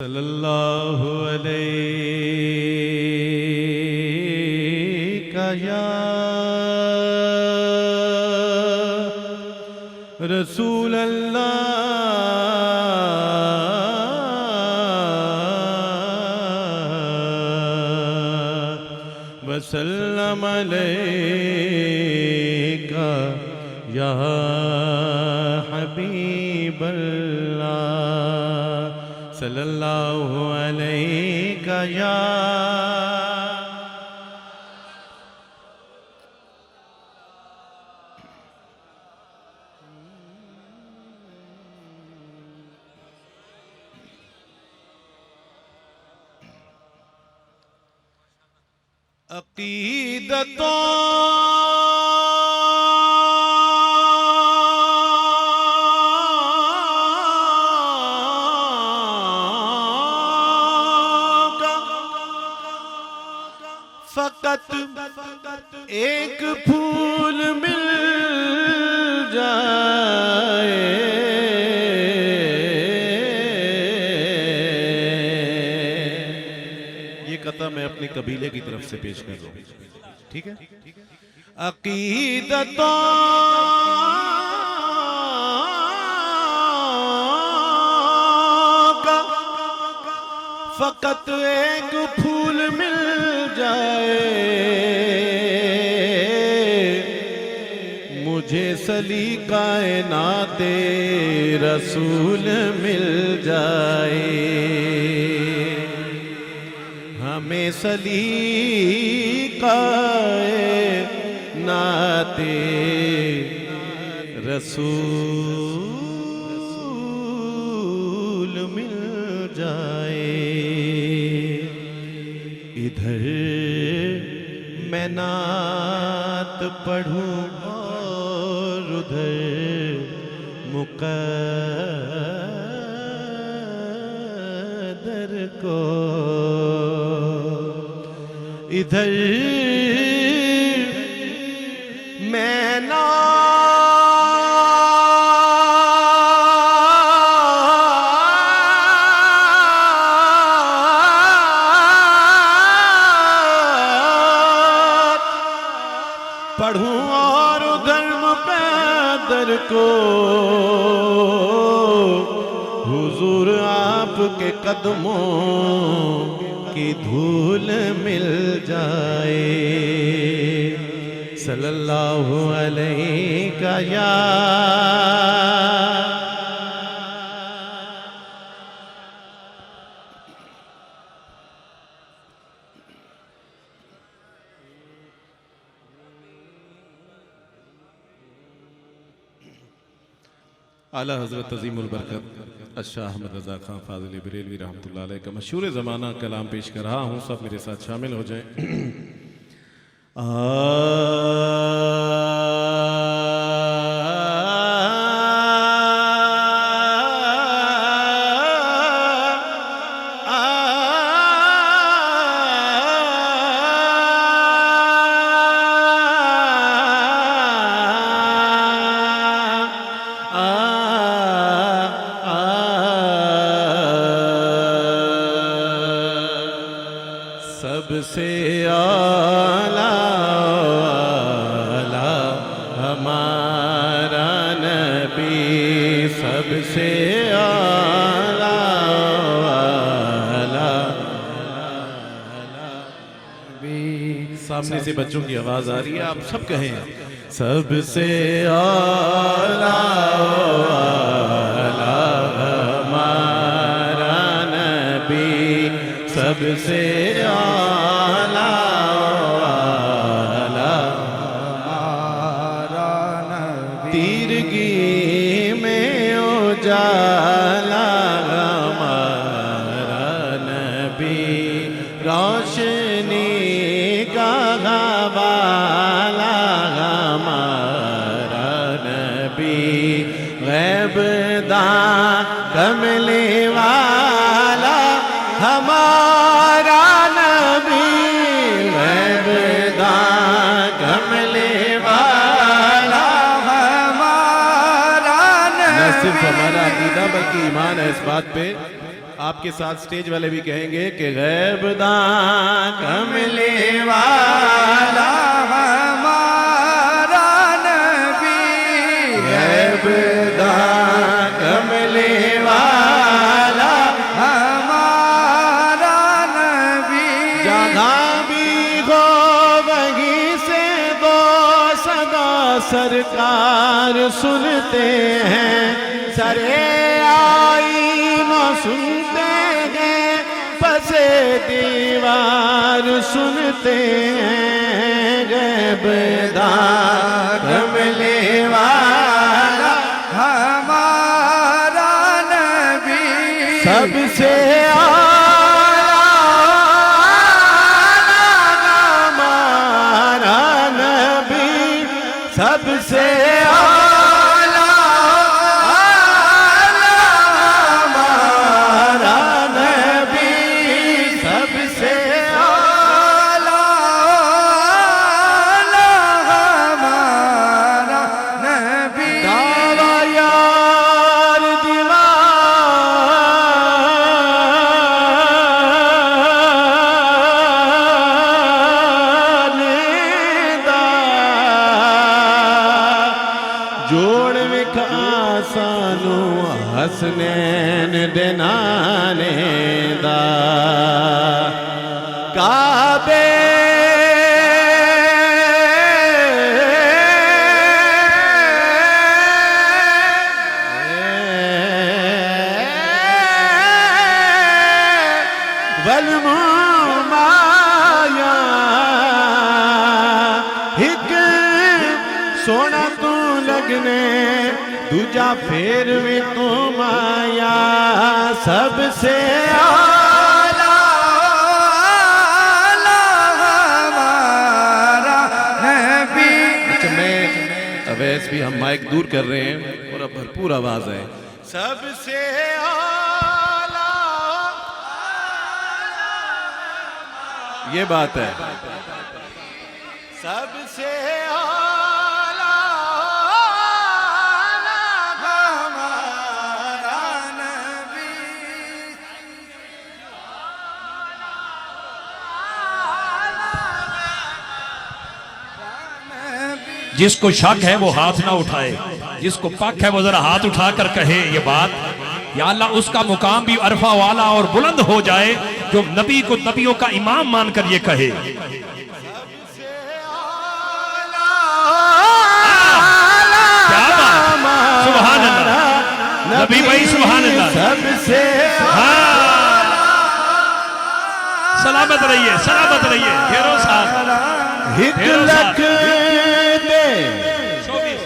सल्लल्लाहु अलैका या रसूल अल्लाह वसल्लम अलैका या हबीब अल्लाह सल्लल्लाहु अलैका या अक़ीदतों फकत एक फूल मिल जाए ये कथा मैं अपने कबीले की तरफ से पेश कर रहा हूं, ठीक है। अक़ीदतों का फकत एक फूल मिल जाए, मुझे सलीकाए रसूल मिल जाए, हमें सलीकाए रसूल मिल जाए। इधर मैं नात पढ़ूं और उधर मुक़द्दर को, इधर मैं पढ़ूं और उधर मुक़द्दर को, हुजूर आपके कदमों की धूल मिल जाए, सल्लल्लाहु अलैका या आला हज़रत अज़ीमुल बरकत अशाह अहमद रज़ा खां फ़ाज़िल बरेलवी रहमतुल्लाह अलैह का मशहूर ज़माना कलाम पेश कर रहा हूँ। सब मेरे साथ शामिल हो जाएं। सबसे आला हमारा नबी, सबसे आला सामने से बच्चों की आवाज आ रही है, आप सब कहें सबसे आला हमारा नबी, सबसे आला तीरगी में उजाला हमारा नबी, रोशनी का हवाला हमारा नबी, गैब दां कमले वाला हमारा नबी, गैब दां कमले वाला हमारा नबी। सिर्फ हमारा अकीदा बल्कि ईमान है इस बात पे आपके साथ स्टेज वाले भी कहेंगे कि गैबदा कमले वाला हमारा नबी, गैबदा कमले वाला हमारा नबी, जहाँ भी हो वहीं से दो सदा सरकार सुनते हैं, सरे आईना सुनते हैं, पसे दीवार सुनते हैं, गैबदा कमले वाला हमारा नबी, सबसे आला हमारा नबी, सबसे हसनैन देनाने दा काबे वलमाया हिक सोना तू लगने दूजा फेर में तो माया, सबसे आला हमारा नबी। अच्छा मैं अवैस भी हम माइक दूर कर रहे हैं और अब भरपूर आवाज है, सबसे आला, ये बात है, सबसे जिसको शक है वो हाथ ना उठाए, जिसको पक है वो जरा हाथ उठाकर कहे ये बात, या अल्लाह उसका मुकाम भी अरफा वाला और बुलंद हो जाए जो नबी को नबियों का इमाम मानकर ये कहे। क्या बात, सुभान अल्लाह, नबी भाई सुभान अल्लाह, सबसे सलामत रहिए, सलामत रहिए, ढेरों साल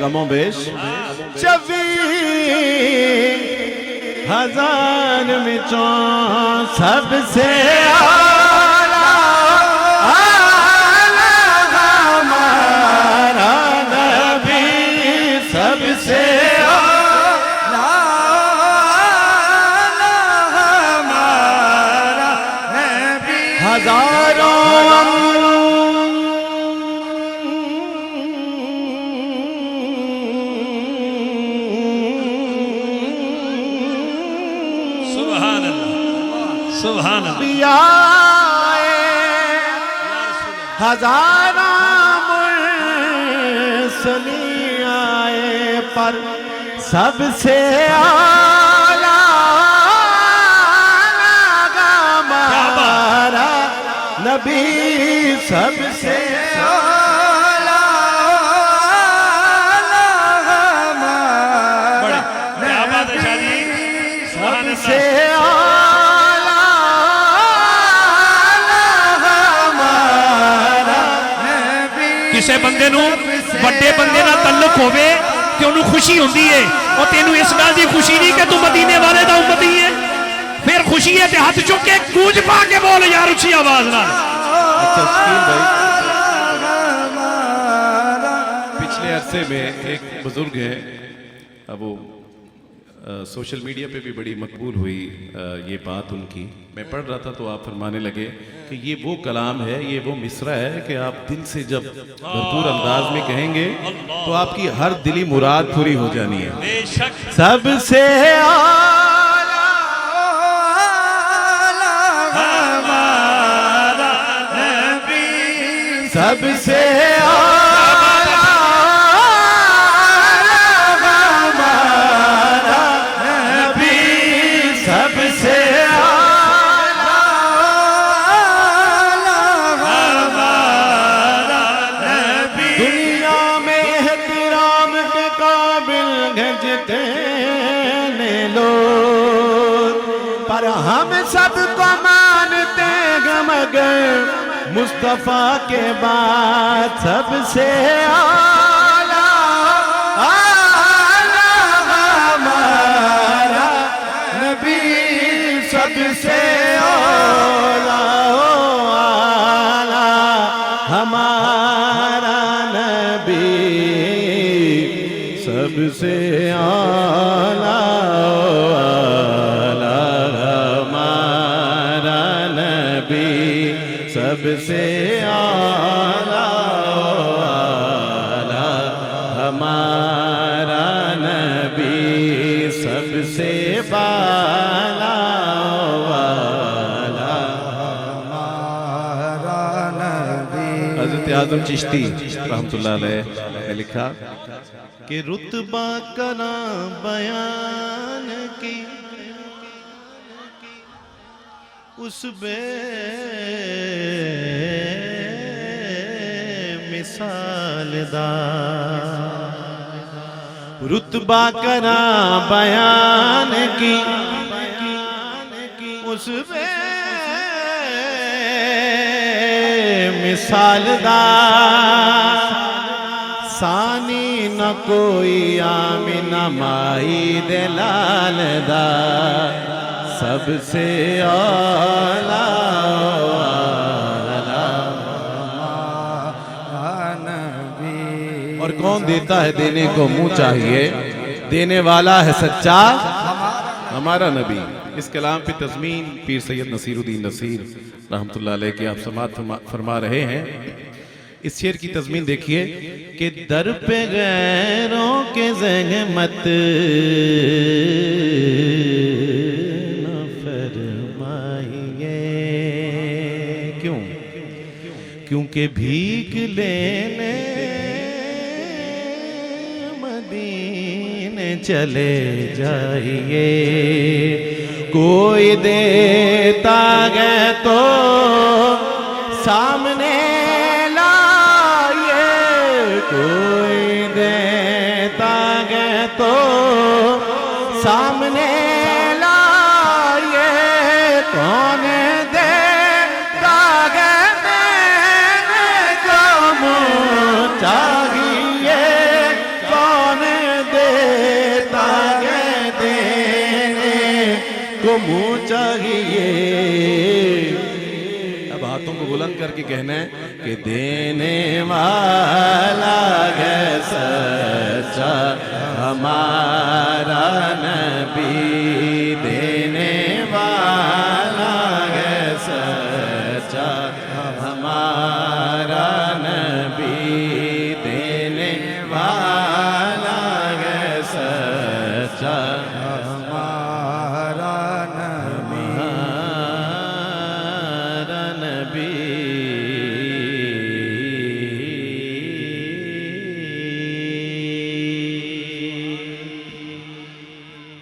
कमो बेश 24,000 में सबसे आला हमारा नबी, सबसे आला हमारा नबी, हजारों सुभान हजारा मुरसली आए पर सबसे आला हमारा नबी, सबसे आला हमारा, क्या बात है शादी, सबसे किसी बंदे नूं वड्डे बंदे नाल तल्लुक होवे ते उन्हें खुशी होंदी है, और तेनू इस गल की खुशी नहीं कि तू मदीने वाले दा उम्मती है, फिर खुशी है ते हाथ चुक के गूंज पा के बोल यार उच्ची आवाज नाल। अच्छा शकील भाई, पिछले अरसे में एक बुजुर्ग है, अब वो सोशल मीडिया पे भी बड़ी मकबूल हुई ये बात उनकी, मैं पढ़ रहा था तो आप फरमाने लगे कि ये वो कलाम है, ये वो मिसरा है कि आप दिल से जब भरपूर अंदाज में कहेंगे तो आपकी हर दिली मुराद पूरी हो जानी है। बेशक सबसे आला सबसे आला हमारा नबी, सबसे आला हमारा नबी। दुनिया में एहतराम के काबिल गजते ने लोग, पर हम सबको मानते हैं मगर मुस्तफा के बाद सबसे आला आला हमारा नबी, सबसे आला आला हमारा नबी, सबसे आला आला हमारा नबी, सबसे आला आला हमारा नबी, सबसे बाला वाला हमारा नबी। हज़रत आज़म चिश्ती रहमतुल्लाह अलैह ने लिखा कि रुतबा करा बयान की उस मिसाल दा, रुतबा करा बयान की उस मिसाल दा, सानी न कोई आमिना माई दे लाल दा, सबसे आला नबी। और कौन देता है देने को मुंह चाहिए, देने वाला है सच्चा हमारा नबी। इस कलाम पे तज़मीन पीर सैयद नसीरुद्दीन नसीर रहमतुल्लाह अलैह की आप समाअत फरमा रहे हैं। इस शेर की तज़मीन देखिए कि दर पे गैरों के ज़हमत न फरमाइए, क्यों? क्योंकि भीख लेने मदीने चले जाइए, कोई देता गए तो सामने लाइए, कोई देता गए तो सामने लाइए, कौन देता गए देने को मुँह चाहिए, कौन देता गए देने को मुँह चाहिए। अब हाथों को बुलंद करके कहना है कि देने वाला है सच्चा हमारा नबी,